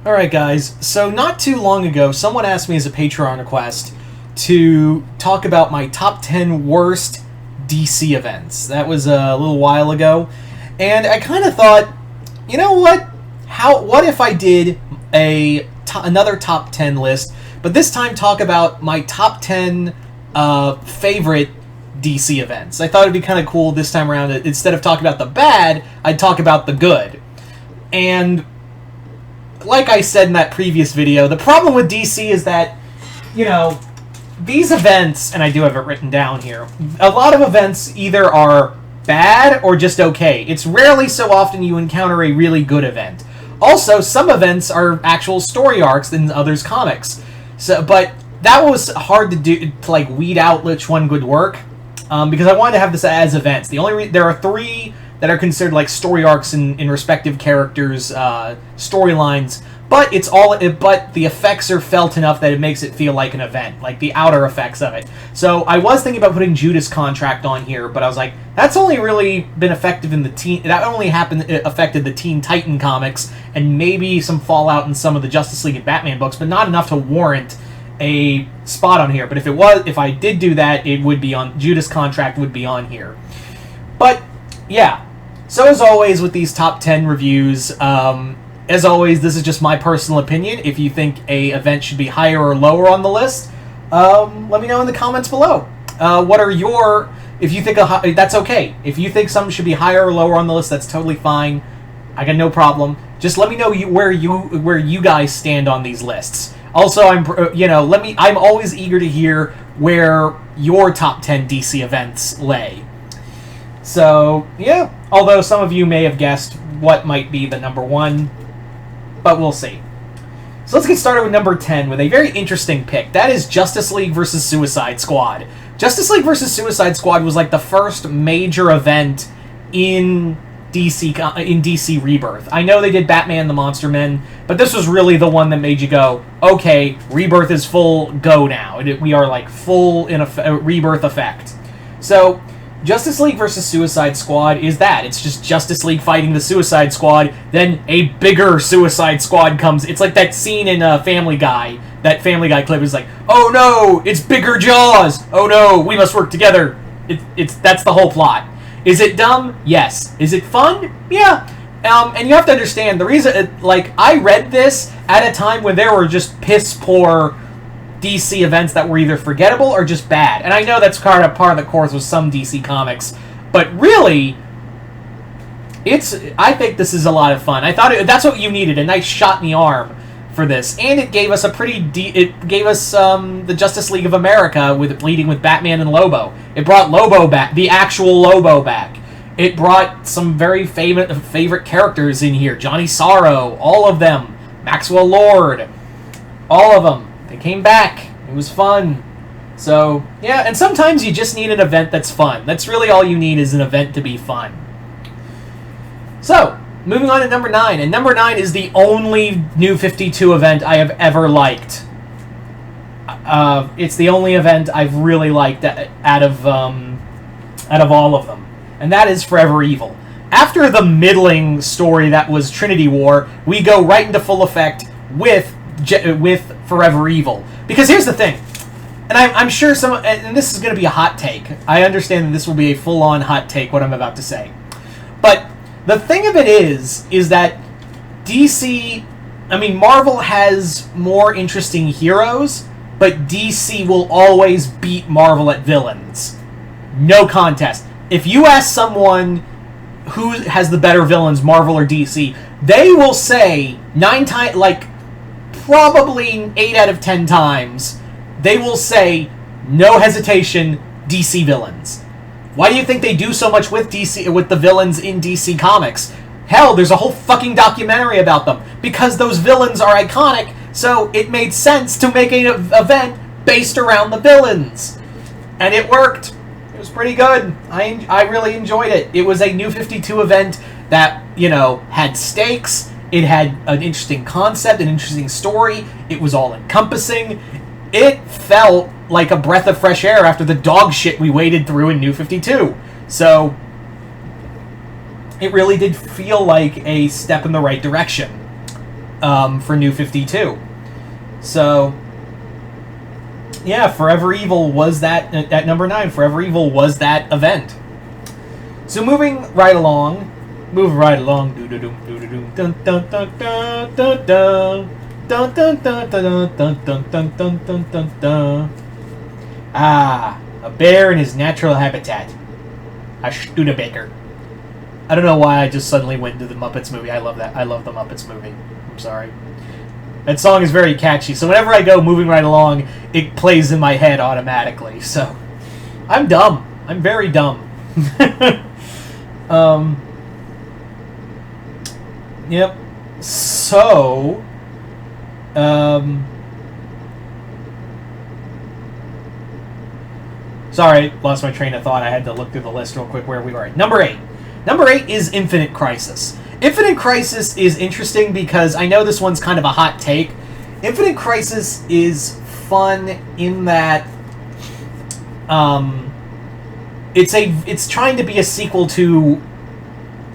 Alright guys, so not too long ago, someone asked me as a Patreon request to talk about my top 10 worst DC events. That was a little while ago, and I kind of thought, you know what? What if I did another top 10 list, but this time talk about my top 10 favorite DC events. I thought it'd be kind of cool this time around. Instead of talking about the bad, I'd talk about the good. And like I said in that previous video, the problem with DC is that, you know, these events, and I do have it written down here, a lot of events either are bad or just okay. It's rarely so often you encounter a really good event. Also, some events are actual story arcs in others' comics. But that was hard to do, to like weed out which one would work, because I wanted to have this as events. There are three that are considered like story arcs in respective characters' storylines, but but the effects are felt enough that it makes it feel like an event, like the outer effects of it. So I was thinking about putting Judas Contract on here, but I was like, that's only really been effective in that only affected the Teen Titan comics, and maybe some fallout in some of the Justice League and Batman books, but not enough to warrant a spot on here. But if I did do that, it would be on Judas Contract would be on here. But yeah. So as always with these top 10 reviews, as always, this is just my personal opinion. If you think a event should be higher or lower on the list, let me know in the comments below. What are your... If you think that's okay. If you think something should be higher or lower on the list, that's totally fine. I got no problem. Just let me know where you guys stand on these lists. Also, I'm always eager to hear where your top 10 DC events lay. So, yeah. Although some of you may have guessed what might be the number one, but we'll see. So let's get started with number 10 with a very interesting pick. That is Justice League vs. Suicide Squad. Justice League vs. Suicide Squad was like the first major event in DC Rebirth. I know they did Batman the Monster Men, but this was really the one that made you go, okay, Rebirth is full go now. We are like full in a Rebirth effect. So Justice League vs. Suicide Squad is that. It's just Justice League fighting the Suicide Squad, then a bigger Suicide Squad comes. It's like that scene in Family Guy. That Family Guy clip is like, oh no, it's bigger Jaws. Oh no, we must work together. That's the whole plot. Is it dumb? Yes. Is it fun? Yeah. And you have to understand, the reason, I read this at a time when there were just piss-poor DC events that were either forgettable or just bad. And I know that's part of the course with some DC comics, but really, I think this is a lot of fun. I thought that's what you needed, a nice shot in the arm for this, and it gave us the Justice League of America leading with Batman and Lobo. It brought Lobo back, the actual Lobo back. It brought some very favorite characters in here, Johnny Sorrow, all of them, Maxwell Lord, all of them. They came back. It was fun. So, yeah, and sometimes you just need an event that's fun. That's really all you need, is an event to be fun. So, moving on to number 9. And number 9 is the only New 52 event I have ever liked. It's the only event I've really liked out of all of them. And that is Forever Evil. After the middling story that was Trinity War, we go right into full effect with Forever Evil. Because here's the thing, and I'm sure and this is going to be a hot take. I understand that this will be a full-on hot take, what I'm about to say. But the thing of it is that Marvel has more interesting heroes, but DC will always beat Marvel at villains. No contest. If you ask someone who has the better villains, Marvel or DC, they will say probably 8 out of 10 times, they will say, no hesitation, DC villains. Why do you think they do so much with the villains in DC Comics? Hell, there's a whole fucking documentary about them. Because those villains are iconic, so it made sense to make an event based around the villains. And it worked. It was pretty good. I really enjoyed it. It was a New 52 event that, had stakes. It had an interesting concept, an interesting story. It was all-encompassing. It felt like a breath of fresh air after the dog shit we waded through in New 52. So, it really did feel like a step in the right direction. for New 52. So, yeah, Forever Evil was that, at number 9, Forever Evil was that event. So moving right along, doo-doo-doom, doo-doo-doom, dun-dun-dun-dun-dun-dun, dun-dun-dun-dun-dun-dun-dun-dun-dun. Ah, a bear in his natural habitat. A Studebaker. I don't know why I just suddenly went to the Muppets movie. I love that. I love the Muppets movie. I'm sorry. That song is very catchy, so whenever I go moving right along, it plays in my head automatically. So, I'm dumb. I'm very dumb. Yep. So, sorry, lost my train of thought. I had to look through the list real quick where we were at. Number 8. Number 8 is Infinite Crisis. Infinite Crisis is interesting because I know this one's kind of a hot take. Infinite Crisis is fun in that it's trying to be a sequel to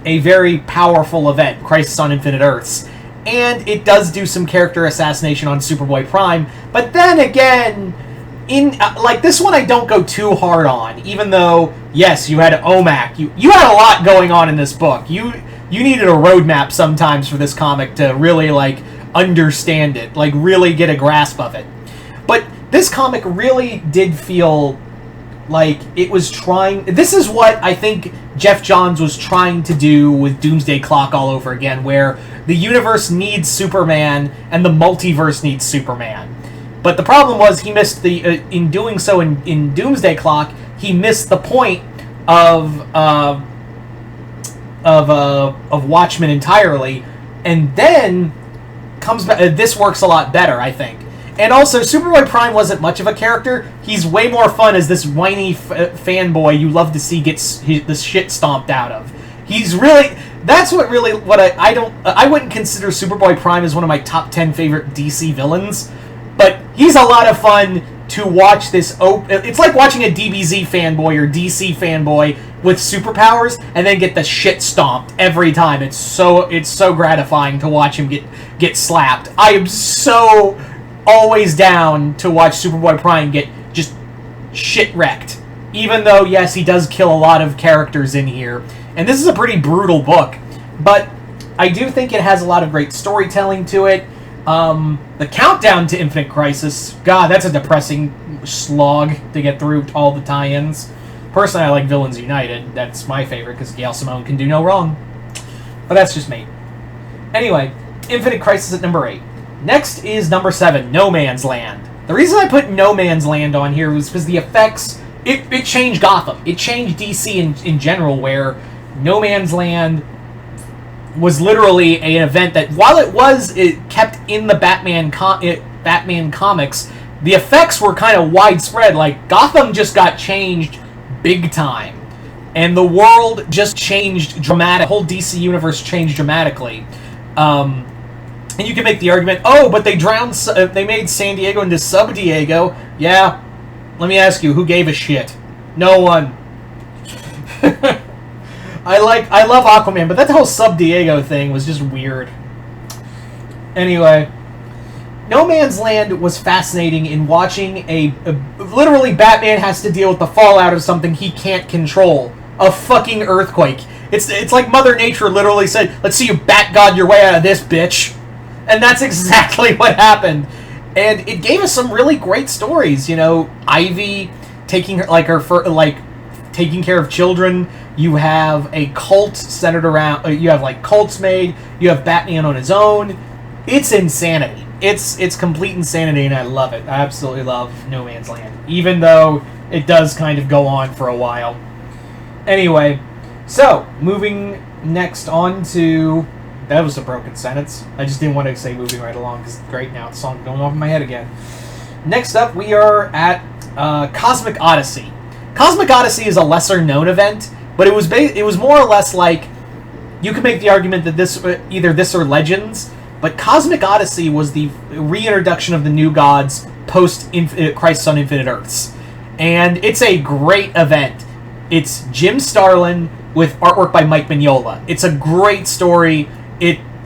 a very powerful event, Crisis on Infinite Earths, and it does do some character assassination on Superboy Prime. But then again, in like this one, I don't go too hard on, even though yes, you had OMAC, you had a lot going on in this book. You needed a roadmap sometimes for this comic to really like understand it, like really get a grasp of it. But this comic really did feel like it was trying. This is what I think Jeff Johns was trying to do with Doomsday Clock all over again, where the universe needs Superman and the multiverse needs Superman. But the problem was he missed the in doing so in Doomsday Clock, he missed the point of Watchmen entirely, and then comes back. This works a lot better, I think. And also, Superboy Prime wasn't much of a character. He's way more fun as this whiny fanboy you love to see get the shit stomped out of. He's really... That's what really... What I wouldn't consider Superboy Prime as one of my top 10 favorite DC villains, but he's a lot of fun to watch this... It's like watching a DBZ fanboy or DC fanboy with superpowers and then get the shit stomped every time. It's so gratifying to watch him get slapped. I am so... always down to watch Superboy Prime get just shit wrecked. Even though, yes, he does kill a lot of characters in here. And this is a pretty brutal book. But I do think it has a lot of great storytelling to it. The countdown to Infinite Crisis, God, that's a depressing slog to get through all the tie-ins. Personally, I like Villains United. That's my favorite because Gail Simone can do no wrong. But that's just me. Anyway, Infinite Crisis at number 8. Next is number 7, No Man's Land. The reason I put No Man's Land on here was because the effects, it changed Gotham. It changed DC in general, where No Man's Land was literally an event that, while it kept in the Batman comics, the effects were kind of widespread. Like, Gotham just got changed big time. And the world just changed dramatically. The whole DC universe changed dramatically. And you can make the argument, oh, but they made San Diego into Sub Diego. Yeah, let me ask you, who gave a shit? No one. I love Aquaman, but that whole Sub Diego thing was just weird. Anyway, No Man's Land was fascinating in watching literally Batman has to deal with the fallout of something he can't control. A fucking earthquake. It's like Mother Nature literally said, let's see you bat god your way out of this, bitch. And that's exactly what happened. And it gave us some really great stories. You know, Ivy taking taking care of children. You have a cult centered around. You have like cults made. You have Batman on his own. It's insanity. It's complete insanity, and I love it. I absolutely love No Man's Land, even though it does kind of go on for a while. Anyway, so moving next on to. That was a broken sentence. I just didn't want to say moving right along because great, now the song's going off in my head again. Next up, we are at Cosmic Odyssey. Cosmic Odyssey is a lesser-known event, but it was more or less like you could make the argument that this either this or Legends. But Cosmic Odyssey was the reintroduction of the New Gods post Crisis on Infinite Earths, and it's a great event. It's Jim Starlin with artwork by Mike Mignola. It's a great story.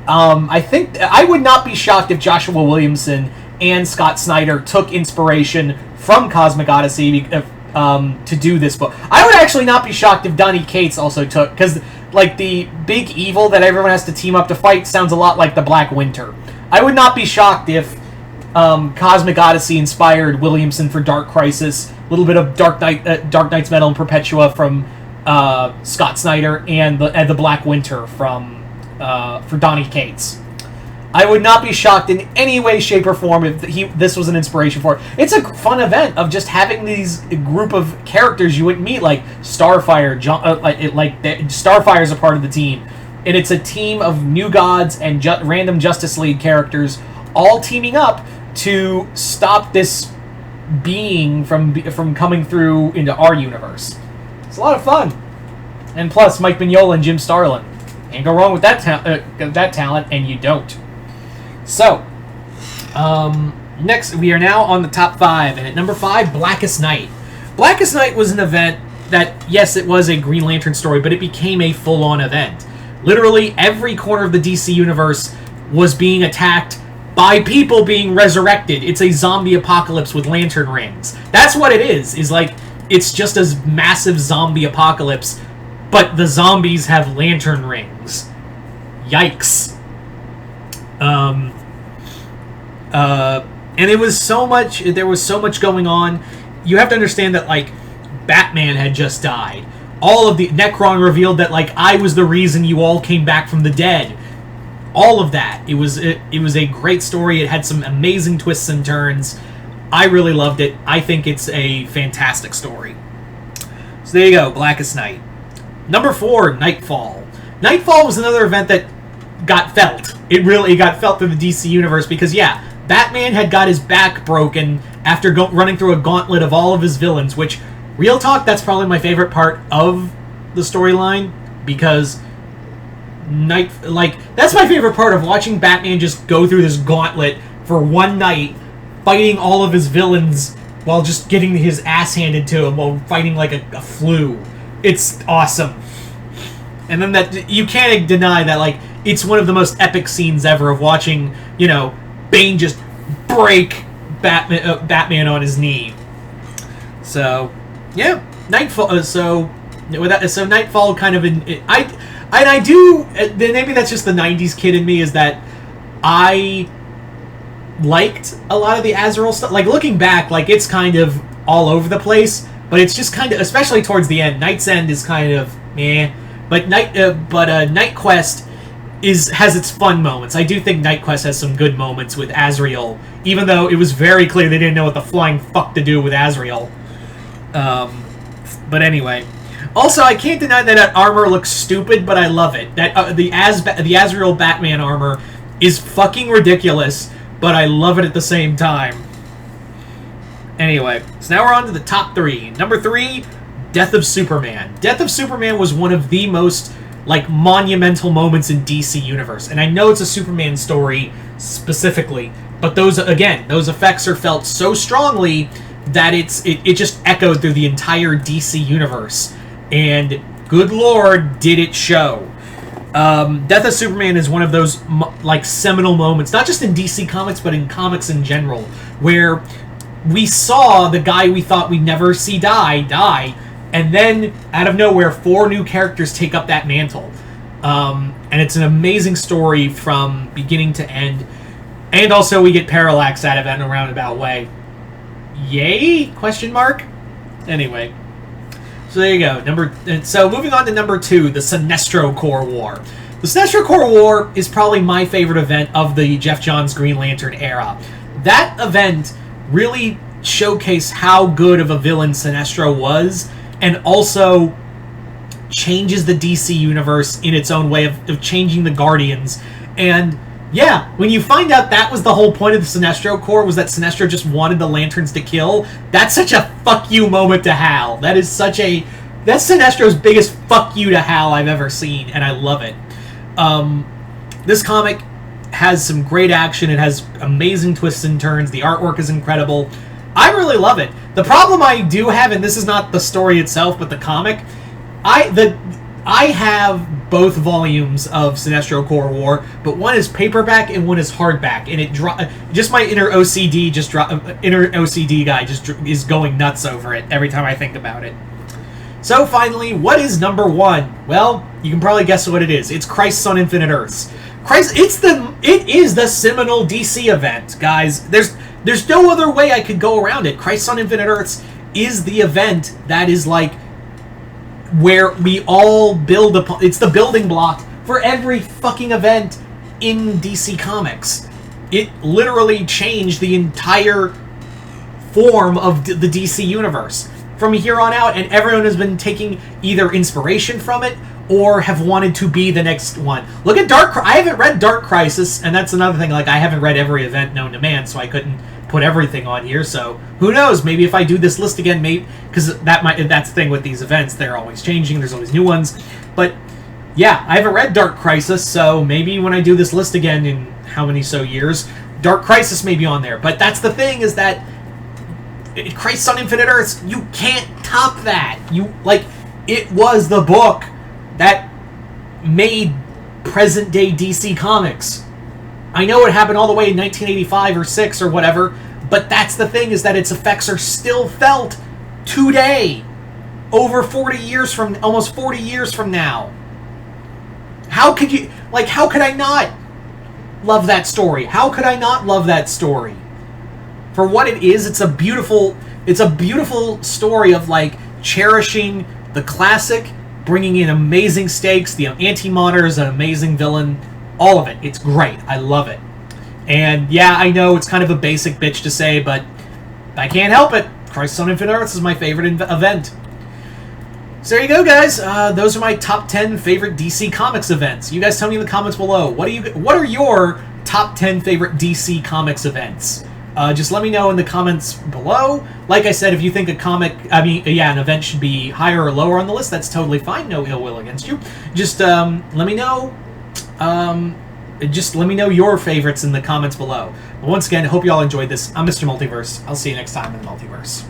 I think I would not be shocked if Joshua Williamson and Scott Snyder took inspiration from Cosmic Odyssey to do this book. I would actually not be shocked if Donny Cates also took, because like the big evil that everyone has to team up to fight sounds a lot like the Black Winter. I would not be shocked if Cosmic Odyssey inspired Williamson for Dark Crisis, a little bit of Dark Knight's Metal and Perpetua from Scott Snyder, and the Black Winter from for Donny Cates. I would not be shocked in any way, shape, or form if this was an inspiration for it. It's a fun event of just having these group of characters you wouldn't meet, like Starfire. Starfire is a part of the team, and it's a team of New Gods and random Justice League characters all teaming up to stop this being from coming through into our universe. It's a lot of fun, and plus Mike Mignola and Jim Starlin. Can't go wrong with that talent, and you don't. So, next, we are now on the top 5, and at number 5, Blackest Night. Blackest Night was an event that, yes, it was a Green Lantern story, but it became a full-on event. Literally, every corner of the DC universe was being attacked by people being resurrected. It's a zombie apocalypse with lantern rings. That's what it is like, it's just a massive zombie apocalypse, but the zombies have lantern rings. Yikes. And it was so much, there was so much going on. You have to understand that, like, Batman had just died. All of the, Necron revealed that, like, I was the reason you all came back from the dead. All of that. It was a great story. It had some amazing twists and turns. I really loved it. I think it's a fantastic story. So there you go, Blackest Night. Number 4, Nightfall. Nightfall was another event that got felt. It really got felt through the DC universe because, yeah, Batman had got his back broken after running through a gauntlet of all of his villains, which, real talk, that's probably my favorite part of the storyline, because that's my favorite part of watching Batman just go through this gauntlet for one night, fighting all of his villains while just getting his ass handed to him while fighting like a flu. It's awesome. And then that, you can't deny that, like, it's one of the most epic scenes ever of watching, you know, Bane just break Batman on his knee. So, yeah, Nightfall. So Nightfall kind of I do. Maybe that's just the '90s kid in me. Is that I liked a lot of the Azrael stuff. Like, looking back, like, it's kind of all over the place, but it's just kind of, especially towards the end. Night's End is kind of meh, but Night Quest has its fun moments. I do think Night Quest has some good moments with Azrael, even though it was very clear they didn't know what the flying fuck to do with Azrael. But anyway, also I can't deny that armor looks stupid, but I love it. That the Azrael Batman armor is fucking ridiculous, but I love it at the same time. Anyway, so now we're on to the top 3. Number 3, Death of Superman. Death of Superman was one of the most, like, monumental moments in DC Universe. And I know it's a Superman story specifically, but those effects are felt so strongly that it just echoed through the entire DC Universe. And good lord, did it show. Death of Superman is one of those, like, seminal moments, not just in DC Comics, but in comics in general, where we saw the guy we thought we'd never see die, and then, out of nowhere, 4 new characters take up that mantle. And it's an amazing story from beginning to end. And also, we get Parallax out of it in a roundabout way. Yay? Question mark? Anyway. So there you go. So moving on to number 2, the Sinestro Corps War. The Sinestro Corps War is probably my favorite event of the Geoff Johns Green Lantern era. That event really showcased how good of a villain Sinestro was, and also changes the DC universe in its own way of changing the Guardians. And yeah, when you find out that was the whole point of the Sinestro Corps, was that Sinestro just wanted the Lanterns to kill, that's such a fuck you moment to Hal. That's Sinestro's biggest fuck you to Hal I've ever seen, and I love it. This comic has some great action. It has amazing twists and turns. The artwork is incredible. I really love it. The problem I do have, and this is not the story itself, but the comic, I have both volumes of Sinestro Corps War, but one is paperback and one is hardback, and it just my inner OCD guy just is going nuts over it every time I think about it. So finally, what is number 1? Well, you can probably guess what it is. It's Crisis on Infinite Earths. It is the seminal DC event, guys. There's no other way I could go around it. Crisis on Infinite Earths is the event that is like where we all build upon. It's the building block for every fucking event in DC Comics. It literally changed the entire form of the DC universe from here on out, and everyone has been taking either inspiration from it or have wanted to be the next one. Look at I haven't read Dark Crisis, and that's another thing. Like, I haven't read every event known to man, so I couldn't put everything on here. So who knows? Maybe if I do this list again, maybe because that's the thing with these events. They're always changing. There's always new ones. But yeah, I haven't read Dark Crisis, so maybe when I do this list again in how many years, Dark Crisis may be on there. But that's the thing, is that Crisis on Infinite Earths, you can't top that. It was the book that made present-day DC Comics. I know it happened all the way in 1985 or 6 or whatever, but that's the thing, is that its effects are still felt today, almost 40 years from now. How could I not love that story? How could I not love that story? For what it is, it's a beautiful story of, like, cherishing the classic, bringing in amazing stakes. The Anti-Monitor is an amazing villain. All of it. It's great. I love it. And yeah, I know it's kind of a basic bitch to say, but I can't help it. Crisis on Infinite Earths is my favorite event. So there you go, guys. Those are my top 10 favorite DC Comics events. You guys tell me in the comments below. What are your top 10 favorite DC Comics events? Just let me know in the comments below. Like I said, if you think an event should be higher or lower on the list, that's totally fine. No ill will against you. Just let me know. Just let me know your favorites in the comments below. But once again, I hope you all enjoyed this. I'm Mr. Multiverse. I'll see you next time in the Multiverse.